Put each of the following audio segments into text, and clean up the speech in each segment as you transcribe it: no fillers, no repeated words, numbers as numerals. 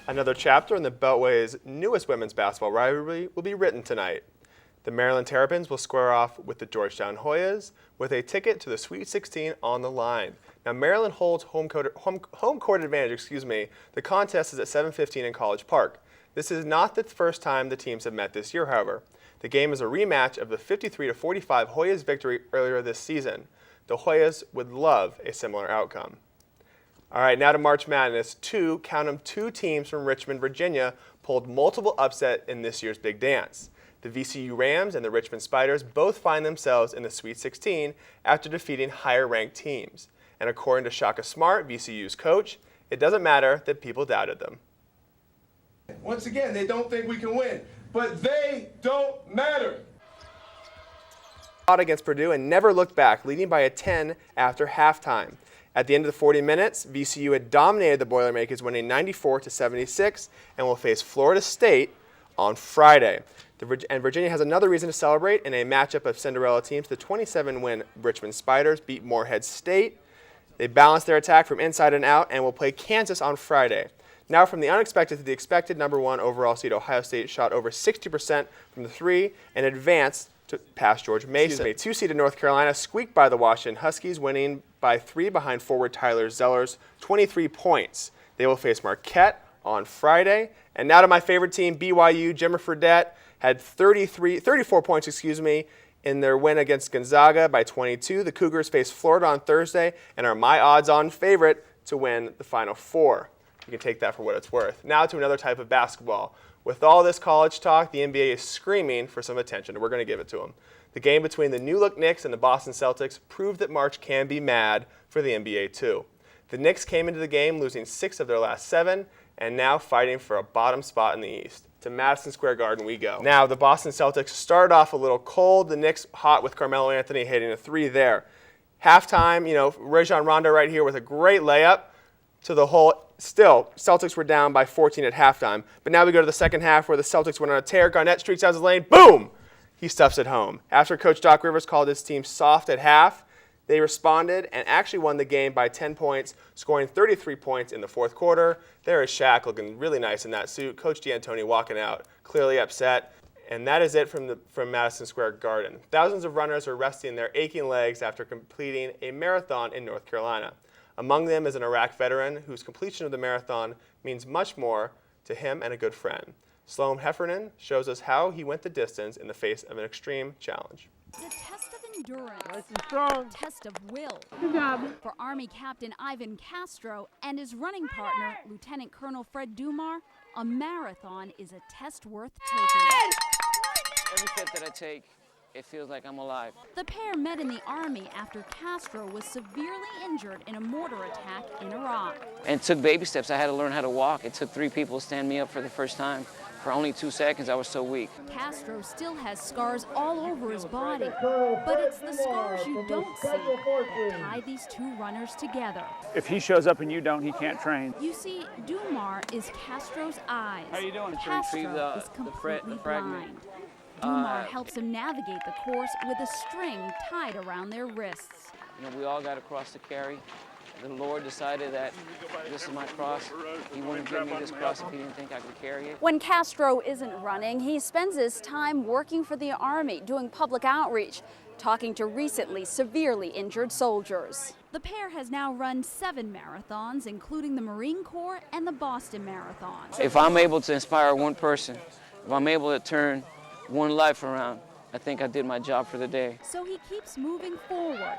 Another chapter in the Beltway's newest women's basketball rivalry will be written tonight. The Maryland Terrapins will square off with the Georgetown Hoyas with a ticket to the Sweet 16 on the line. Now, Maryland holds home court advantage. The contest is at 7:15 in College Park. This is not the first time the teams have met this year, however. The game is a rematch of the 53-45 Hoyas victory earlier this season. The Hoyas would love a similar outcome. All right, now to March Madness. Two teams from Richmond, Virginia pulled multiple upsets in this year's big dance. The VCU Rams and the Richmond Spiders both find themselves in the Sweet 16 after defeating higher-ranked teams. And according to Shaka Smart, VCU's coach, it doesn't matter that people doubted them. Once again, they don't think we can win, but they don't matter. Against Purdue and never looked back, leading by a 10 after halftime. At the end of the 40 minutes, VCU had dominated the Boilermakers, winning 94-76, and will face Florida State on Friday. And Virginia has another reason to celebrate in a matchup of Cinderella teams. The 27-win Richmond Spiders beat Morehead State. They balanced their attack from inside and out and will play Kansas on Friday. Now from the unexpected to the expected, number 1 overall seed Ohio State shot over 60% from the three and advanced to past George Mason. 2-seeded North Carolina squeaked by the Washington Huskies, winning by 3 behind forward Tyler Zeller's 23 points. They will face Marquette on Friday. And now to my favorite team, BYU. Jimmer Fredette had 34 points, in their win against Gonzaga by 22. The Cougars face Florida on Thursday and are my odds-on favorite to win the Final Four. You can take that for what it's worth. Now to another type of basketball. With all this college talk, the NBA is screaming for some attention, and we're going to give it to them. The game between the new-look Knicks and the Boston Celtics proved that March can be mad for the NBA, too. The Knicks came into the game losing 6 of their last 7, and now fighting for a bottom spot in the East. To Madison Square Garden we go. Now, the Boston Celtics started off a little cold. The Knicks hot with Carmelo Anthony hitting a 3 there. Halftime, Rajon Rondo right here with a great layup to the hole. Still, Celtics were down by 14 at halftime. But now we go to the second half where the Celtics went on a tear. Garnett streaks out his lane. Boom! He stuffs it home. After Coach Doc Rivers called his team soft at half, they responded and actually won the game by 10 points, scoring 33 points in the fourth quarter. There is Shaq looking really nice in that suit. Coach D'Antoni walking out, clearly upset. And that is it from Madison Square Garden. Thousands of runners are resting their aching legs after completing a marathon in North Carolina. Among them is an Iraq veteran whose completion of the marathon means much more to him and a good friend. Sloan Heffernan shows us how he went the distance in the face of an extreme challenge. It's a test of endurance, nice and strong. Test of will. Good job. For Army Captain Ivan Castro and his running partner, Lieutenant Colonel Fred Dumar, a marathon is a test worth taking. Every step that I take, it feels like I'm alive. The pair met in the Army after Castro was severely injured in a mortar attack in Iraq. And it took baby steps. I had to learn how to walk. It took 3 people to stand me up for the first time. For only 2 seconds, I was so weak. Castro still has scars all over his body, but it's the scars you don't see that tie these 2 runners together. If he shows up and you don't, he can't train. You see, Dumar is Castro's eyes. How you doing? Castro Retrieve is completely blind. Dumar helps him navigate the course with a string tied around their wrists. We all got a cross to carry. The Lord decided that this is my cross. He wouldn't give me this cross if he didn't think I could carry it. When Castro isn't running, he spends his time working for the Army, doing public outreach, talking to recently severely injured soldiers. The pair has now run 7 marathons, including the Marine Corps and the Boston Marathon. If I'm able to inspire one person, if I'm able to turn one life around, I think I did my job for the day. So he keeps moving forward.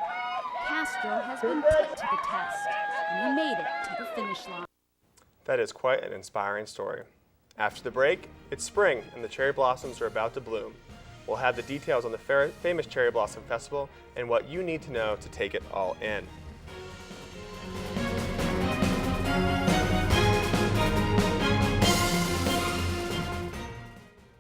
Castro has been put to the test, and he made it to the finish line. That is quite an inspiring story. After the break, it's spring and the cherry blossoms are about to bloom. We'll have the details on the famous Cherry Blossom Festival and what you need to know to take it all in.